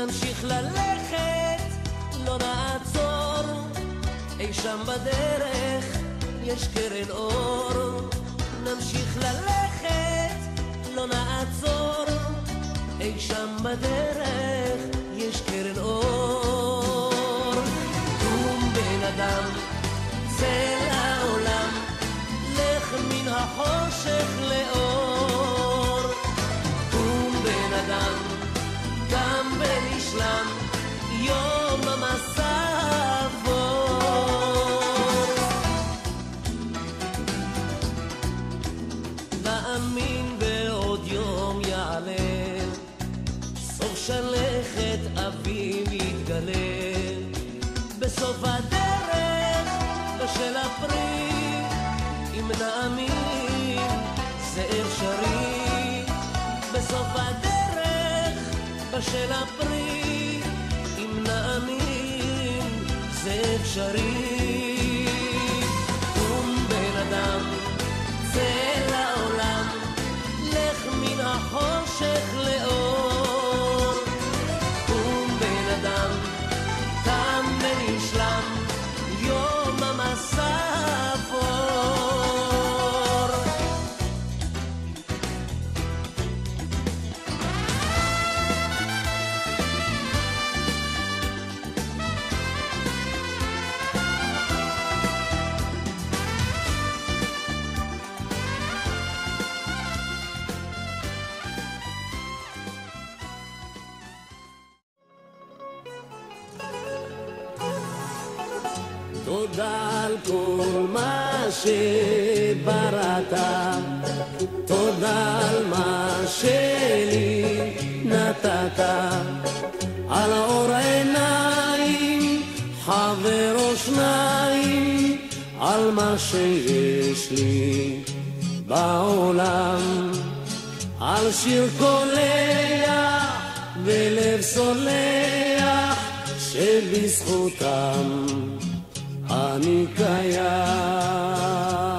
נמשיך ללכת, לא נעצור, אי שם בדרך יש קרן אור. נמשיך ללכת, לא נעצור, אי שם בדרך יש קרן אור. קום בן אדם, צא לעולם, לך מן החושך לאור. קום בן אדם, קם ונשלם, יום המסע עבור. מאמין בעוד יום יעלה, סוף שלכת אביב יתגלה. בסוף הדרך בשל הפרי, אם נאמין זה אפשרי. בסוף הדרך בשל הפרי, אם נאמין זה אפשרי. קום בן אדם, צא לעולם, לך מן החושך לאור. קום בן אדם, תם ונשלם, יום המסע עבור. תודה על כל מה שבראת, תודה על מה שלי נתת, על האור העיניים, חבר או שניים, על מה שיש לי בעולם, על שיר קולח ולב סולח שבזכותם אני קיים.